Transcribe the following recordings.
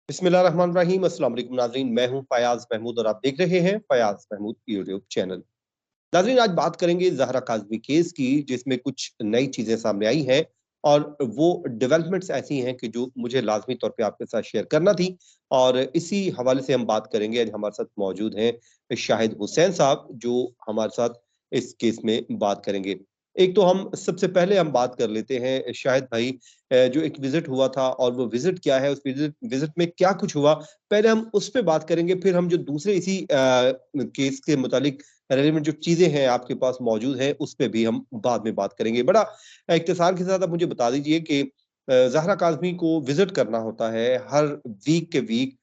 बिस्मिल्लाहिर्रहमानिर्रहीम। अस्सलाम वालेकुम नाज़रीन, मैं हूं फयाज महमूद और आप देख रहे हैं फयाज महमूद यूट्यूब चैनल। नाज़रीन, आज बात करेंगे ज़हरा काज़मी केस की, जिसमें कुछ नई चीज़ें सामने आई हैं और वो डेवलपमेंट्स ऐसी हैं कि जो मुझे लाज़मी तौर पे आपके साथ शेयर करना थी। और इसी हवाले से हम बात करेंगे। आज हमारे साथ मौजूद हैं शाहिद हुसैन साहब, जो हमारे साथ इस केस में बात करेंगे। एक तो हम सबसे पहले हम बात कर लेते हैं शाहिद भाई, जो एक विज़िट हुआ था और वो विज़िट क्या है, उस विज़िट विज़िट में क्या कुछ हुआ? पहले हम उस पे बात करेंगे, फिर हम जो दूसरे इसी केस के मुतालिक रेलेवेंट जो चीज़ें हैं आपके पास मौजूद हैं, उस पे भी हम बाद में बात करेंगे। बड़ा इख्तिसार के साथ आप मुझे बता दीजिए कि ज़हरा काज़मी को विज़िट करना होता है हर वीक के वीक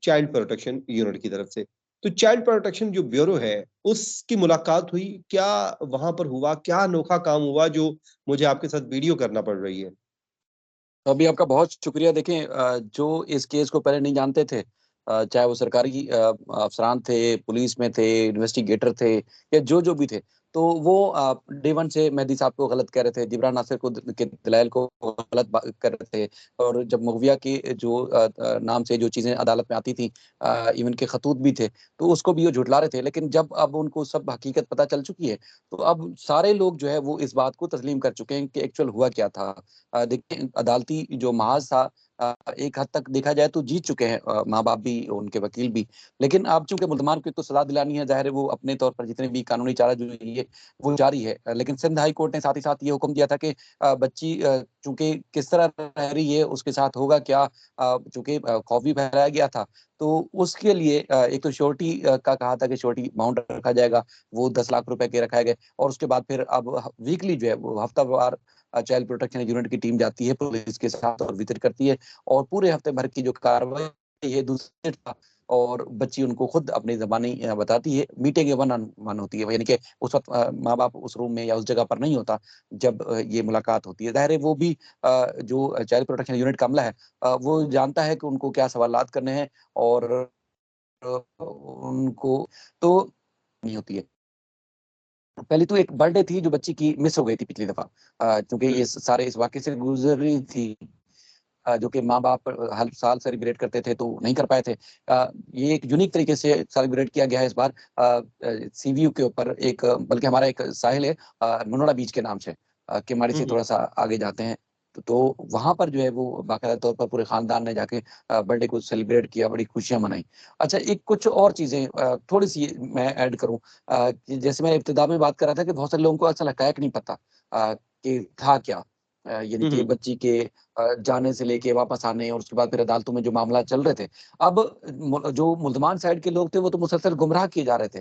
चाइल्ड प्रोटेक्शन यूनिट की तरफ से। तो चाइल्ड प्रोटेक्शन जो ब्यूरो है, उसकी मुलाकात हुई, क्या वहाँ पर हुआ? क्या अनोखा काम हुआ जो मुझे आपके साथ वीडियो करना पड़ रही है? अभी आपका बहुत शुक्रिया। देखें, जो इस केस को पहले नहीं जानते थे, चाहे वो सरकारी अफ़सरान थे, पुलिस में थे, इन्वेस्टिगेटर थे या जो भी थे, तो वो डे वन से मेहदी साहब को गलत कह रहे थे, जिब्रान नासिर को के दलाइल को गलत कर रहे थे। और जब मगविया के जो नाम से जो चीज़ें अदालत में आती थी, इवन के खतूत भी थे, तो उसको भी वो झुठला रहे थे। लेकिन जब अब उनको सब हकीकत पता चल चुकी है, तो अब सारे लोग जो है वो इस बात को तस्लीम कर चुके हैं कि एक्चुअल हुआ क्या था। देखिए, अदालती जो महाज़ था, एक हद तक देखा जाए तो जीत चुके हैं माँ-बाप भी, उनके वकील भी। लेकिन अब चूँकि मुल्ज़मान को एक तो सज़ा दिलानी है, ज़ाहिर है वो अपने तौर पर जितने भी कानूनी चारा जो ये वो जारी है। लेकिन सिंध हाई कोर्ट ने साथ ही साथ ये हुक्म दिया था कि बच्ची चूँकि किस तरह रह रही है, उसके साथ होगा क्या, चूँकि खौफ भी फैलाया गया था, तो उसके लिए एक तो श्योरिटी का कहा था कि श्योरिटी अमाउंट रखा जाएगा, वो 10 लाख रुपए के रखाए गए। और उसके बाद फिर अब वीकली जो है वो हफ्तावार चाइल्ड प्रोटेक्शन यूनिट की टीम जाती है पुलिस के साथ और विजिट करती है, और पूरे हफ्ते भर की जो कार्रवाई है दूसरे था, और बच्ची उनको खुद अपनी ज़बानी बताती है। मीटिंग वन ऑन वन होती है, यानी कि उस वक़्त माँ-बाप उस रूम में या उस जगह पर नहीं होता जब ये मुलाकात होती है। ज़ाहिर है वो भी जो चाइल्ड प्रोटेक्शन यूनिट का अमला है, वो जानता है कि उनको क्या सवालात करने हैं, और उनको तो नहीं होती है। पहली तो एक बर्थडे थी जो बच्ची की मिस हो गई थी पिछली दफ़ा, क्योंकि ये सारे इस वाक़ये से गुज़र रही थी, जो कि माँ-बाप हर साल सेलिब्रेट करते थे तो नहीं कर पाए थे। ये एक यूनिक तरीके से सेलिब्रेट किया गया है इस बार, सीवीयू के ऊपर एक, बल्कि हमारा एक साहिल है मनोड़ा बीच के नाम से, केमाड़ी हुँ, से हुँ। थोड़ा-सा आगे जाते हैं। तो वहाँ पर जो है वो बाकायदा तौर पर पूरे ख़ानदान ने जाके बर्थडे को सेलिब्रेट किया, बड़ी खुशियाँ मनाई। अच्छा, एक कुछ और चीज़ें थोड़ी-सी मैं ऐड करूँ, कि जैसे मैं इब्तिदा में बात कर रहा था कि बहुत सारे लोगों को असल हक़ाइक़ नहीं पता कि था क्या। यानी हुँ, कि हुँ। बच्ची के जाने से लेके वापस आने और उसके बाद फिर अदालतों में जो मामला चल रहे थे। अब जो मुल्ज़मान साइड के लोग थे वो तो मुसलसल गुमराह किए जा रहे थे।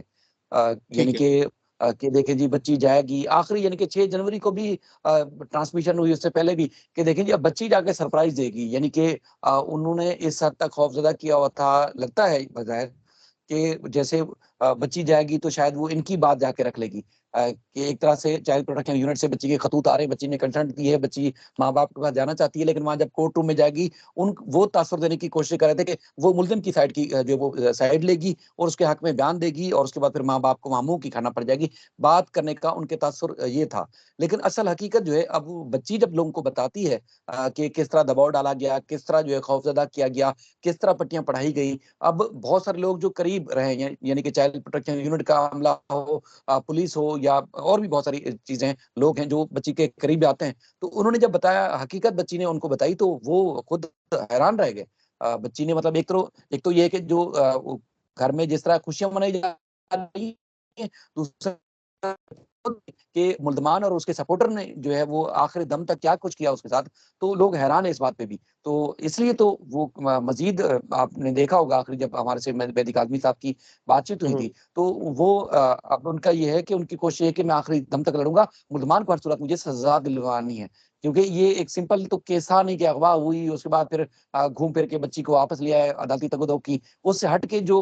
यानी ठीक है। कि देखिए जी बच्ची जाएगी, आखिरी यानी कि 6 जनवरी को भी ट्रांसमिशन हुई, उससे पहले भी, कि देखिए जी अब बच्ची जाके सरप्राइज़ देगी। यानी कि उन्होंने इस हद तक खौफ़ज़दा किया हुआ था, लगता है बज़ाहिर कि जैसे बच्ची जाएगी तो शायद वो इनकी बात जाके रख लेगी। कि एक तरह से चाइल्ड प्रोटेक्शन यूनिट से बच्ची के खतूत आ रहे हैं, बच्ची ने कंसेंट दी है, बच्ची माँ-बाप के पास जाना चाहती है, लेकिन वहाँ जब कोर्ट रूम में जाएगी, वो तासुर देने की कोशिश कर रहे थे कि वो मुल्ज़िम की साइड की जो वो साइड लेगी और उसके हक में बयान देगी, और उसके बाद फिर माँ-बाप को वहाँ मुँह की खाना पड़ जाएगी। बात करने का उनके तासुर ये था। लेकिन असल हकीकत जो है, अब वो बच्ची जब लोगों को बताती है कि किस तरह दबाव डाला गया, किस तरह जो है खौफ़ज़दा किया गया, किस तरह पट्टियाँ पढ़ाई गई। अब बहुत सारे लोग जो करीब रहे हैं, यानी कि चाइल्ड प्रोटेक्शन यूनिट का अमला हो, पुलिस हो, या और भी बहुत सारी चीज़ें, लोग हैं जो बच्ची के करीब आते हैं। तो उन्होंने जब बताया, हकीकत बच्ची ने उनको बताई, तो वो खुद हैरान रह गए। बच्ची ने, मतलब एक तो ये है कि जो वो घर में जिस तरह खुशियाँ मनाई जा रही हैं, दूसरा कि मुल्ज़मान और उसके सपोर्टर ने जो है वो आखिरी दम तक क्या कुछ किया उसके साथ, तो लोग हैरान हैं इस बात पे भी। तो इसलिए तो वो मज़ीद आपने देखा होगा, आखिरी जब हमारे से मेहदी काज़मी साहब की बातचीत हुँ, हुई हुँ। थी, तो वो अब उनका ये है कि उनकी कोशिश है कि मैं आखिरी दम तक लड़ूँगा, मुल्ज़मान को हर सूरत मुझे सज़ा दिलवानी है। क्योंकि ये एक सिंपल तो केस था नहीं कि अगवा हुई, उसके बाद फिर घूम फिर के बच्ची को वापस ले आए, अदालती तगोदो की। उससे हट के जो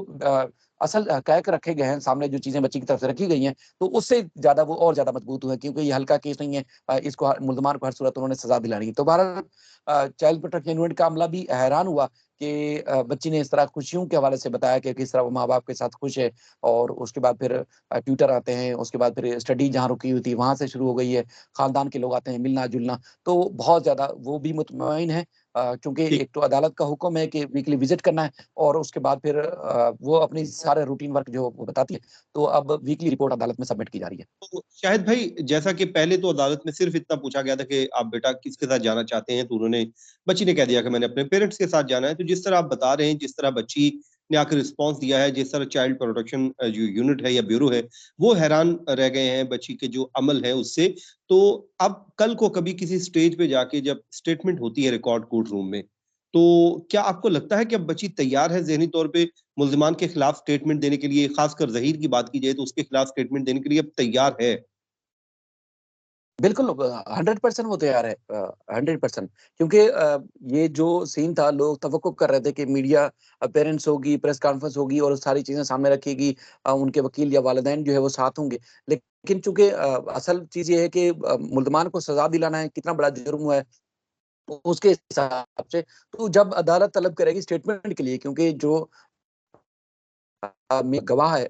असल हक़ाइक़ रखे गए हैं सामने, जो चीज़ें बच्ची की तरफ से रखी गई हैं, तो उससे ज़्यादा वो और ज़्यादा मजबूत हुए, क्योंकि ये हल्का केस नहीं है। इसको मुल्ज़मान को हर सूरत उन्होंने सज़ा दिलानी है। तो बहरहाल चाइल्ड प्रोटेक्शन यूनिट का अमला भी हैरान हुआ कि बच्ची ने इस तरह खुशियों के हवाले से बताया कि किस तरह वो माँ-बाप के साथ खुश है, और उसके बाद फिर ट्यूटर आते हैं, उसके बाद फिर स्टडी जहाँ रुकी हुई थी वहाँ से शुरू हो गई है, ख़ानदान के लोग आते हैं, मिलना-जुलना। तो बहुत ज़्यादा वो भी मुतमईन है, क्योंकि ठीक। एक तो अदालत का हुक्म है कि वीकली विजिट करना है और उसके बाद फिर वो अपनी सारे रूटीन वर्क जो वो बताती है, तो अब वीकली रिपोर्ट अदालत में सबमिट की जा रही है। तो शाहिद भाई, जैसा कि पहले तो अदालत में सिर्फ इतना पूछा गया था कि आप बेटा किसके साथ जाना चाहते हैं, तो उन्होंने बच्ची ने कह दिया कि मैंने अपने पेरेंट्स के साथ जाना है। तो जिस तरह आप बता रहे हैं, जिस तरह बच्ची ने आकर रिस्पॉन्स दिया है, जिस तरह चाइल्ड प्रोटेक्शन जो यूनिट है या ब्यूरो है, वो हैरान रह गए हैं बच्ची के जो अमल है उससे। तो अब कल को कभी किसी स्टेज पे जाके जब स्टेटमेंट होती है रिकॉर्ड कोर्ट रूम में, तो क्या आपको लगता है कि अब बच्ची तैयार है ज़हनी तौर पे मुल्ज़िमान के खिलाफ स्टेटमेंट देने के लिए? खासकर ज़हीर की बात की जाए तो उसके खिलाफ स्टेटमेंट देने के लिए अब तैयार है? बिल्कुल 100% वो तैयार है 100% क्योंकि ये जो सीन था लोग तवक्कुफ कर रहे थे कि मीडिया अपीयरेंस होगी, प्रेस कॉन्फ्रेंस होगी और सारी चीज़ें सामने रखेगी उनके वकील या वालिदैन जो है वो साथ होंगे। लेकिन चूँकि असल चीज़ ये है कि मुल्ज़मान को सज़ा दिलाना है, कितना बड़ा जुर्म हुआ है, तो उसके हिसाब से तो जब अदालत तलब करेगी स्टेटमेंट के लिए क्योंकि जो गवाह है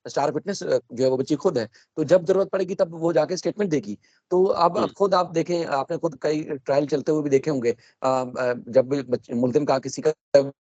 स्टार विटनेस जो है वो बच्ची खुद है। तो जब ज़रूरत पड़ेगी तब वो जाके स्टेटमेंट देगी। तो हुँ, अब खुद आप देखें आपने खुद कई ट्रायल चलते हुए भी देखे होंगे। जब भी मुल्ज़िम का किसी का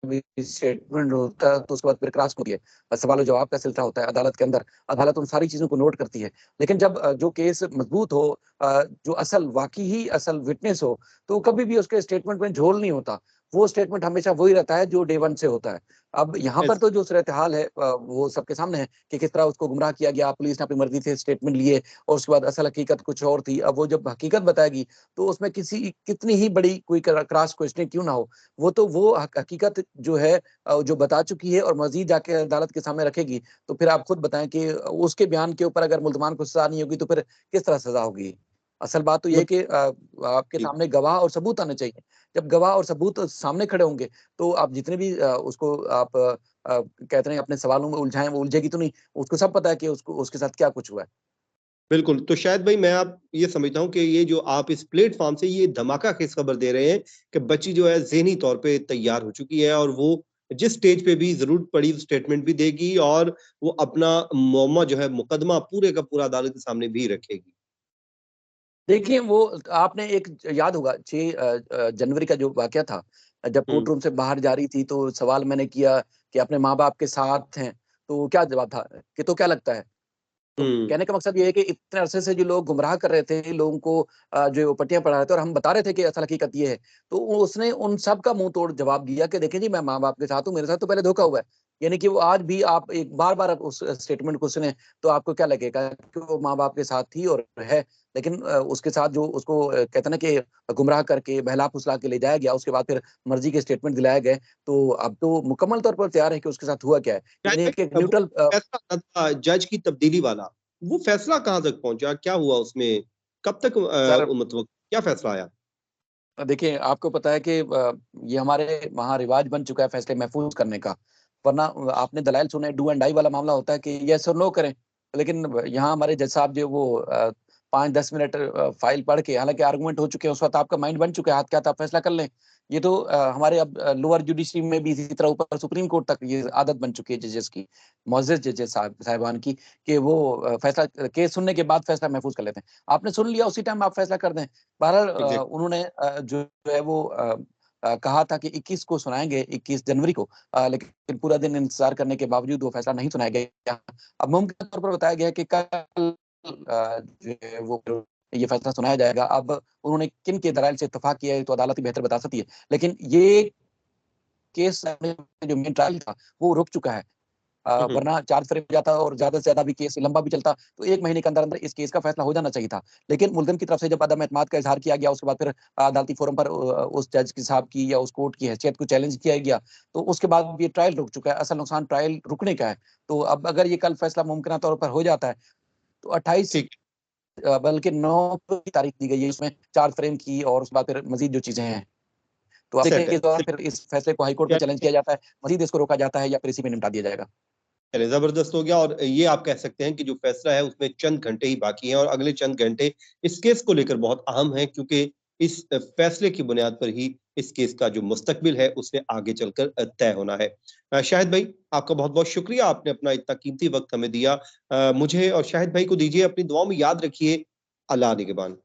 भी स्टेटमेंट होता है तो उसके बाद फिर क्रॉस होती है। सवाल और जवाब का सिलसिला होता है अदालत के अंदर। अदालत उन सारी चीज़ों को नोट करती है। लेकिन जब जो केस मज़बूत हो जो असल वाक़ई ही असल विटनेस हो, तो कभी भी उसके स्टेटमेंट में झोल नहीं होता। वो स्टेटमेंट हमेशा वही रहता है जो डे 1 से होता है। अब यहाँ पर ऐस तो जो सूरत-ए-हाल है वो सबके सामने है कि किस तरह उसको गुमराह किया गया, पुलिस ने अपनी मर्ज़ी से स्टेटमेंट लिए और उसके बाद असल हकीकत कुछ और थी। अब वो जब हकीकत बताएगी, तो उसमें किसी कितनी ही बड़ी कोई क्रॉस क्वेश्चनिंग क्यों ना हो, वो तो वो हकीकत जो है जो बता चुकी है और मज़ीद जाके अदालत के सामने रखेगी। तो फिर आप खुद बताएँ कि उसके बयान के ऊपर अगर मुल्ज़मान को सज़ा नहीं होगी, तो फिर किस तरह सज़ा होगी? असल बात तो ये है मत कि आपके जी, सामने गवाह और सबूत आने चाहिए। जब गवाह और सबूत सामने खड़े होंगे, तो आप जितने भी उसको आप कहते हैं अपने सवालों में उलझाएँ, वो उलझेगी तो नहीं। उसको सब पता है कि उसको उसके साथ क्या कुछ हुआ है। बिल्कुल। तो शायद भाई मैं आप ये समझता हूँ कि ये जो आप इस प्लेटफ़ॉर्म से ये धमाका खेज़ खबर दे रहे हैं कि बच्ची जो है ज़हनी तौर पे तैयार हो चुकी है और वो जिस स्टेज पे भी ज़रूरत पड़ी स्टेटमेंट भी देगी और वो अपना मामला जो है मुकदमा पूरे का पूरा अदालत के सामने भी रखेगी। देखिए, वो आपने एक याद होगा 6 जनवरी का जो वाक़या था, जब कोर्ट हुँ, रूम से बाहर जा रही थी, तो सवाल मैंने किया कि अपने माँ-बाप के साथ हैं, तो क्या जवाब था कि तो क्या लगता है? तो हुँ, कहने का मकसद ये है कि इतने अरसे से जो लोग गुमराह कर रहे थे, लोगों को जो है वो पट्टियाँ पढ़ा रहे थे और हम बता रहे थे कि असल हकीकत ये है। तो उसने उन सब का मुँह तोड़ जवाब दिया कि देखिए जी, मैं माँ-बाप के साथ हूँ, मेरे साथ तो पहले धोखा हुआ है। यानी कि वो आज भी आप एक बार-बार आप उस स्टेटमेंट को सुने, तो आपको क्या लगेगा कि वो माँ-बाप के साथ थी और है। लेकिन उसके साथ जो उसको कहते हैं ना कि गुमराह करके, बहला-फुसला के ले जाया गया, उसके बाद फिर मर्ज़ी के स्टेटमेंट दिलाए गए, तो अब तो मुकम्मल तौर पर तैयार है कि उसके साथ हुआ क्या है। शायद यानी कि एक भाई वो न्यूट्रल फैसला आना था जज की तब्दीली वाला, वो फैसला कहाँ तक पहुँचा? क्या हुआ उसमें? कब तक सर मतलब क्या फैसला आया? देखिए, आपको पता है कि ये हमारे वहाँ रिवाज बन चुका है फैसले महफ़ूज़ करने का। वरना आपने दलाइल सुने डू एंड डाई वाला मामला होता है कि येस और नो करें। लेकिन यहाँ हमारे जज साहब जो वो 5-10 मिनट फ़ाइल पढ़ के हालाँकि आर्गुमेंट हो चुके हैं, उस वक़्त आपका माइंड बन चुका है, हाथ क्या था आप फैसला कर लें। ये तो हमारे अब लोअर जुडिशरी में भी इसी तरह ऊपर सुप्रीम कोर्ट तक ये आदत बन चुकी है जजेस की, मुअज़्ज़ज़ जजेस साहिबान की कि वो फैसला केस सुनने के बाद फैसला महफ़ूज़ कर लेते हैं। आपने सुन लिया उसी टाइम आप फैसला कर दें। बहरहाल एग्ज़ैक्ट उन्होंने जो है वो कहा था कि 21 को सुनाएँगे 21 जनवरी को लेकिन पूरा दिन इंतज़ार करने के बावजूद वो फैसला नहीं सुनाया गया। अब मुमकिन तौर पर बताया गया है कि कल जो है वो ये फैसला सुनाया जाएगा। अब उन्होंने किन के दलाइल से इत्तेफ़ाक किया है तो अदालत ही बेहतर बता सकती है। लेकिन ये केस जो मेन ट्रायल था वो रुक चुका है। हुँ, हुँ। वरना चार्ज फ्रेम हो जाता और ज़्यादा से ज़्यादा भी केस लंबा भी चलता, तो 1 महीने के अंदर-अंदर इस केस का फैसला हो जाना चाहिए था। लेकिन मुल्ज़िम की तरफ से जब अदम एतमाद का इज़हार किया गया, उसके बाद फिर अदालती फ़ोरम पर उस जज की साहब की या उस कोर्ट की हैसियत को चैलेंज किया गया, तो उसके बाद ये ट्रायल रुक चुका है। असल नुकसान ट्रायल रुकने का है। तो अब अगर ये कल फैसला मुमकिना तौर पर हो जाता है, तो 28 ठीक बल्कि 9 की तारीख दी गई है इसमें चार्ज फ्रेम की और उसके बाद फिर मज़ीद जो चीज़ें हैं। तो आप देखें सेट कि है। इस दौरान फिर इस फैसले को हाई कोर्ट में चैलेंज चलिए किया जाता है, मज़ीद इसको रोका जाता है या फिर इसी में निपटा दिया जाएगा। चलिए ज़बरदस्त हो गया और ये आप कह सकते हैं कि जो फ़ैसला है उसमें चंद घंटे ही बाकी हैं और अगले चंद घंटे इस केस को लेकर बहुत अहम हैं क्योंकि इस फ़ैसले की बुनियाद पर ही इस केस का जो मुस्तकबिल है उसने आगे चलकर तय होना है। शाहिद भाई आपका बहुत-बहुत शुक्रिया आपने अपना इतना कीमती वक़्त हमें दिया। मुझे और शाहिद भाई को दीजिए अपनी दुआओं में याद रखिए। अल्लाह निगहबान।